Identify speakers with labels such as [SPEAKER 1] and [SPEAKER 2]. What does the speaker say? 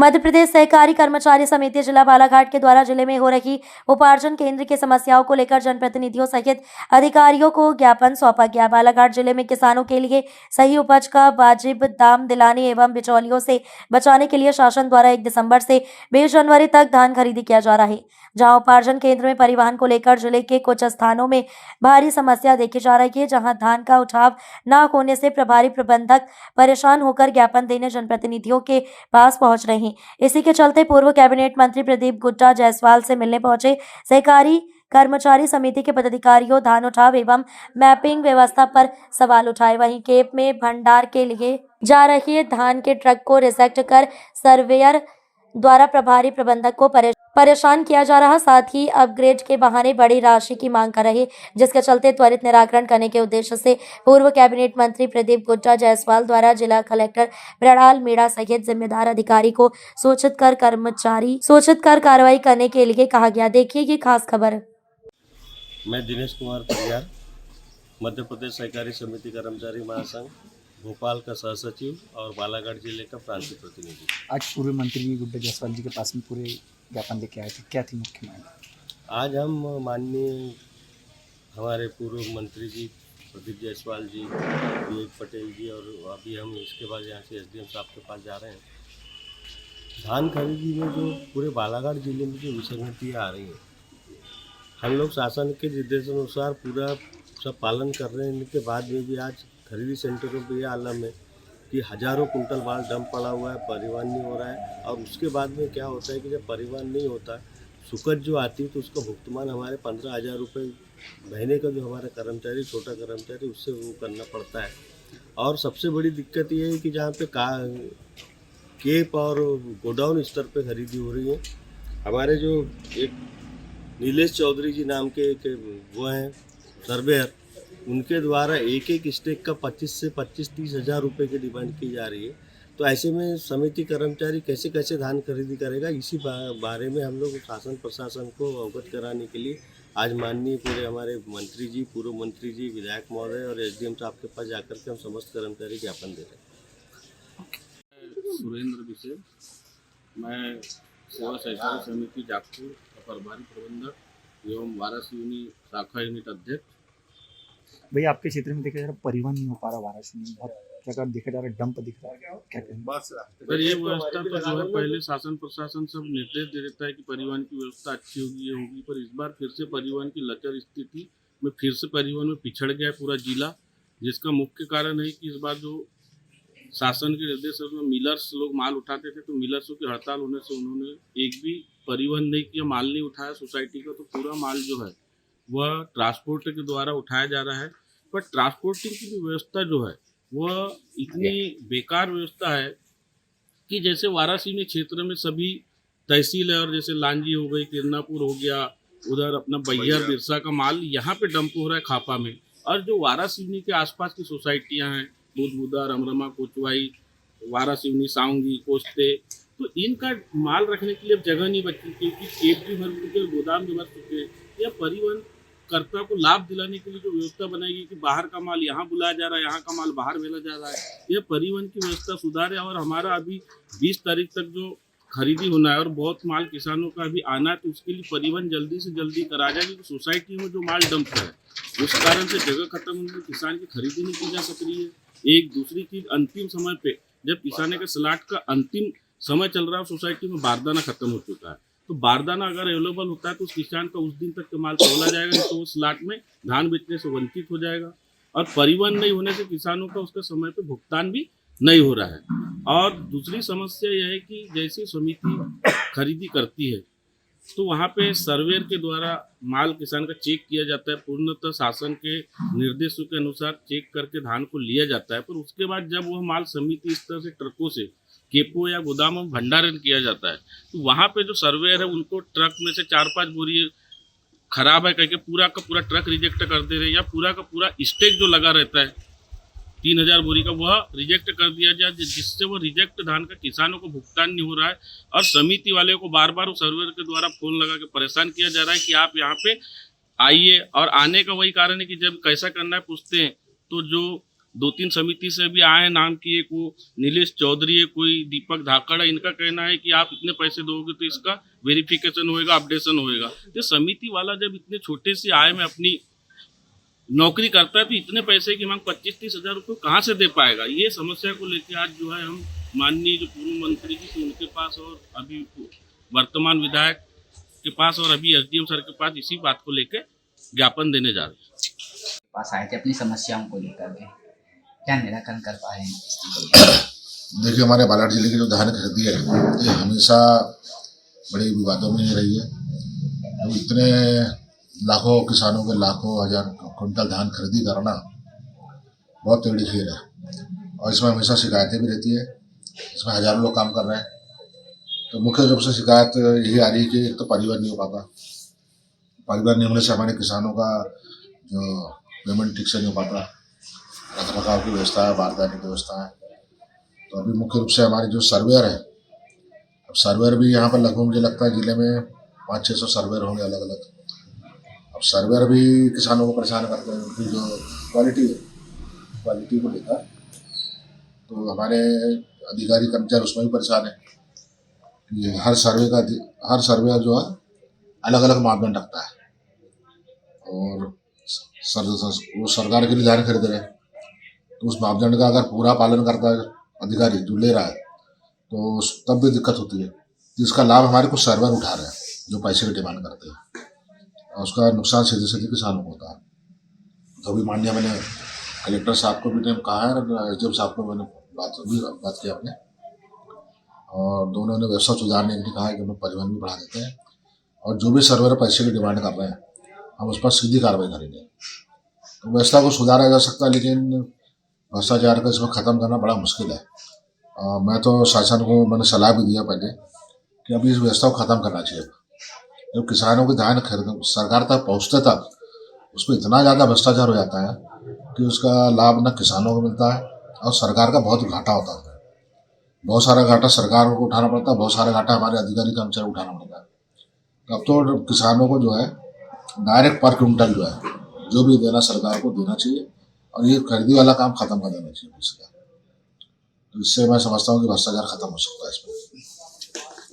[SPEAKER 1] मध्य प्रदेश सहकारी कर्मचारी समिति जिला बालाघाट के द्वारा जिले में हो रही उपार्जन केंद्र की समस्याओं को लेकर जनप्रतिनिधियों सहित अधिकारियों को ज्ञापन सौंपा गया। बालाघाट जिले में किसानों के लिए सही उपज का वाजिब दाम दिलाने एवं बिचौलियों से बचाने के लिए शासन द्वारा 1 दिसंबर से 20 जनवरी तक धान खरीदी किया जा रहा है। जहां उपार्जन केंद्र में परिवहन को लेकर जिले के कुछ स्थानों में भारी समस्या देखी जा रही है, जहां धान का उठाव न होने से प्रभारी प्रबंधक परेशान होकर ज्ञापन देने जनप्रतिनिधियों के पास पहुंच रहे हैं। इसी के चलते पूर्व कैबिनेट मंत्री प्रदीप गुट्टा जायसवाल से मिलने पहुंचे सहकारी कर्मचारी समिति के पदाधिकारियों धान उठाव एवं मैपिंग व्यवस्था पर सवाल उठाए। वहीं केप में भंडार के लिए जा रही धान के ट्रक को रिजेक्ट कर सर्वेयर द्वारा प्रभारी प्रबंधक को परेशान किया जा रहा, साथ ही अपग्रेड के बहाने बड़ी राशि की मांग कर रहे, जिसके चलते त्वरित निराकरण करने के उद्देश्य से पूर्व कैबिनेट मंत्री प्रदीप गुट्टा जायसवाल द्वारा जिला कलेक्टर मृणाल मीणा सहित जिम्मेदार अधिकारी को सूचित कर कार्रवाई करने के लिए कहा गया। देखिए ये खास खबर।
[SPEAKER 2] मैं दिनेश कुमार परियार, मध्य प्रदेश सहकारी समिति कर्मचारी महासंघ भोपाल का सहसचिव और बालाघाट जिले का प्रांतीय प्रतिनिधि।
[SPEAKER 3] आज पूर्व मंत्री गुड्डा जायसवाल जी के पास में पूरे ज्ञापन लेके आए थे, क्या थी मुख्य मांग?
[SPEAKER 2] आज हम माननीय हमारे पूर्व मंत्री जी प्रदीप जायसवाल जी, विवेक पटेल जी और अभी हम इसके बाद यहाँ से एसडीएम साहब के पास जा रहे हैं। धान खरीदी में जो पूरे बालाघाट जिले में जो विसंगतियाँ आ रही हैं, हम लोग शासन के निर्देशानुसार पूरा सब पालन कर रहे हैं। इनके बाद में भी आज खरीदी सेंटरों पे यह आलम है कि हज़ारों कुंटल माल डंप पड़ा हुआ है, परिवहन नहीं हो रहा है। और उसके बाद में क्या होता है कि जब परिवहन नहीं होता, सुकत जो आती है तो उसका भुगतान हमारे 15,000 रुपये महीने का जो हमारा कर्मचारी, छोटा कर्मचारी, उससे वो करना पड़ता है। और सबसे बड़ी दिक्कत ये है कि जहाँ पे केप और गोडाउन स्तर पे खरीदी हो रही है, हमारे जो एक नीलेश चौधरी जी नाम के वो हैं सर्वेयर, उनके द्वारा एक स्टेक का 25 से 30 हज़ार रुपये की डिमांड की जा रही है। तो ऐसे में समिति कर्मचारी कैसे कैसे धान खरीदी करेगा, इसी बारे में हम लोग शासन प्रशासन को अवगत कराने के लिए आज माननीय पूरे हमारे मंत्री जी, पूर्व मंत्री जी, विधायक महोदय और एसडीएम साहब के पास जाकर के हम समस्त कर्मचारी ज्ञापन दे रहे हैं।
[SPEAKER 4] सुरेंद्र विशेष, मैं सेवा सहकारी समिति जागपुर का प्रभारी प्रबंधक एवं वाराणसी शाखा यूनिट अध्यक्ष।
[SPEAKER 3] भैया आपके क्षेत्र में देखा जा रहा परिवहन नहीं हो पा रहा, वाराणसी में बहुत जगह देखा जा रहा डंप दिख रहा है, क्या कहें?
[SPEAKER 4] सर ये व्यवस्था तो जो है पहले शासन प्रशासन सब निर्देश दे देता है कि परिवहन की व्यवस्था अच्छी होगी, ये होगी, पर इस बार फिर से परिवहन की लचर स्थिति में फिर से परिवहन में पिछड़ गया है पूरा जिला। जिसका मुख्य कारण है कि इस बार जो शासन के निर्देश में मिलर्स लोग माल उठाते थे, तो मिलर्सों की हड़ताल होने से उन्होंने एक भी परिवहन नहीं किया, माल नहीं उठाया सोसाइटी का। तो पूरा माल जो है वह ट्रांसपोर्टर के द्वारा उठाया जा रहा है, पर ट्रांसपोर्टिंग की व्यवस्था जो है वह इतनी बेकार व्यवस्था है कि जैसे वाराणसी में क्षेत्र में सभी तहसील है, और जैसे लांजी हो गई, किरनापुर हो गया, उधर अपना बैहर बिरसा का माल यहाँ पे डंप हो रहा है खापा में। और जो वाराणसी के आसपास की सोसाइटियाँ हैं, दूधबुदा, रमरमा, कोचवाई, वाराणसी, साउंगी, कोस्ते, तो इनका माल रखने के लिए जगह नहीं बची, क्योंकि केप भी भर चुके, गोदाम भी भर चुके। या परिवहन कर्ता को लाभ दिलाने के लिए जो व्यवस्था बनाएगी कि बाहर का माल यहाँ बुलाया जा रहा है, यहाँ का माल बाहर भेजा जा रहा है, यह परिवहन की व्यवस्था सुधारे। और हमारा अभी 20 तारीख तक जो खरीदी होना है और बहुत माल किसानों का अभी आना है, तो उसके लिए परिवहन जल्दी से जल्दी करा जाए, क्योंकि सोसाइटी में जो माल डंप है उस कारण से जगह खत्म होने, किसान की खरीदी नहीं की जा सक रही है। एक दूसरी चीज, अंतिम समय पे जब किसाने के स्लॉट का अंतिम समय चल रहा है, सोसाइटी में बारदाना खत्म हो चुका है। तो बारदाना अगर अवेलेबल होता है तो उस किसान का उस दिन तक के माल तोला जाएगा, नहीं तो वो स्लॉट में धान बेचने से वंचित हो जाएगा। और परिवहन नहीं होने से किसानों का उसका समय पे भुगतान भी नहीं हो रहा है। और दूसरी समस्या यह है कि जैसी समिति खरीदी करती है तो वहाँ पे सर्वेयर के द्वारा माल किसान का चेक किया जाता है, पूर्णतः शासन के निर्देशों के अनुसार चेक करके धान को लिया जाता है। पर उसके बाद जब वह माल समिति स्तर से ट्रकों से केपो या गोदामों में भंडारण किया जाता है, तो वहाँ पे जो सर्वेयर है उनको ट्रक में से 4-5 बोरी खराब है करके पूरा का पूरा ट्रक रिजेक्ट कर दे रहे हैं, या पूरा का पूरा स्टेक जो लगा रहता है 3000 बोरी का, वह रिजेक्ट कर दिया जाए, जिससे वो रिजेक्ट धान का किसानों को भुगतान नहीं हो रहा है। और समिति वाले को बार बार सर्वेयर के द्वारा फोन लगा के परेशान किया जा रहा है कि आप यहाँ पे आइए। और आने का वही कारण है कि जब कैसा करना है पूछते हैं तो जो 2-3 समिति से भी आए नाम की, एक वो नीलेश चौधरी है, कोई दीपक धाकड़ है, इनका कहना है कि आप इतने पैसे दोगे तो इसका वेरिफिकेशन होएगा, अपडेशन होएगा। तो समिति वाला जब इतने छोटे से आय में अपनी नौकरी करता है तो इतने पैसे की मांग 25-30 हज़ार रुपये कहाँ से दे पाएगा। ये समस्या को लेकर आज जो है हम माननीय जो पूर्व मंत्री जी थे उनके पास और अभी वर्तमान विधायक के पास और अभी एसडीएम सर के पास इसी बात को लेकर ज्ञापन देने जा रहे हैं।
[SPEAKER 5] पास आए थे अपनी समस्याओं को लेकर के, क्या निराकरण कर पाए हैं इसको लेकर?
[SPEAKER 6] देखिए, हमारे बालाघाट जिले की जो धान खरीदी है ये हमेशा बड़े विवादों में रही है। तो इतने लाखों किसानों के लाखों हजार कुंटल धान खरीदी करना बहुत टेढ़ी खीर है और इसमें हमेशा शिकायतें भी रहती है। इसमें हजारों लोग काम कर रहे हैं। तो मुख्य रूप से शिकायत यही आ रही है कि एक तो परिवहन नहीं हो पाता, परिवहन नहीं होने से हमारे किसानों का जो पेमेंट ठीक से नहीं हो पाता, रख रखाव की व्यवस्था है, बारदाने की व्यवस्था है। तो अभी मुख्य रूप से हमारे जो सर्वेयर है, अब सर्वेयर भी यहाँ पर लगभग मुझे लगता है जिले में 500-600 सर्वेयर होंगे अलग अलग। अब सर्वेयर भी किसानों को परेशान करते हैं, उनकी जो क्वालिटी है क्वालिटी को लेकर। तो हमारे अधिकारी कर्मचारी उसमें भी परेशान है कि हर सर्वे जो है अलग अलग मापदंड रखता है और वो सरकार के लिए धान खरीद रहे हैं। तो उस मापदंड का अगर पूरा पालन करता है अधिकारी जो ले रहा है तो तब भी दिक्कत होती है। तो इसका लाभ हमारे कुछ सर्वर उठा रहे हैं जो पैसे की डिमांड करते हैं और उसका नुकसान सीधे सीधे किसानों को होता है। तो अभी माननीय मैंने कलेक्टर साहब को भी कहा है और एसडीएम साहब को मैंने बात की अपने, और दोनों ने व्यवस्था सुधारने के लिए कहा है कि हम परिवहन भी बढ़ा देते हैं और जो भी सर्वर पैसे की डिमांड कर रहे हैं हम उस पर सीधी कार्रवाई करेंगे। तो व्यवस्था को सुधारा जा सकता है लेकिन भ्रष्टाचार को इसमें ख़त्म करना बड़ा मुश्किल है। मैं तो शासन को मैंने सलाह भी दिया पहले कि अभी इस व्यवस्था को ख़त्म करना चाहिए। जब किसानों के धान खरीद सरकार तक पहुँचते तक उस पर इतना ज़्यादा भ्रष्टाचार हो जाता है कि उसका लाभ न किसानों को मिलता है और सरकार का बहुत घाटा होता है। बहुत सारा घाटा सरकार को उठाना पड़ता है, बहुत सारा घाटा हमारे अधिकारी कर्मचारी उठाना पड़ता है। तो अब तो किसानों को जो है डायरेक्ट पर क्विंटल जो है जो भी देना सरकार को देना चाहिए और ये खरीदी वाला काम खत्म कर देना चाहिए इसका। तो इससे मैं समझता हूँ कि भ्रष्टाचार खत्म हो सकता है इसमें।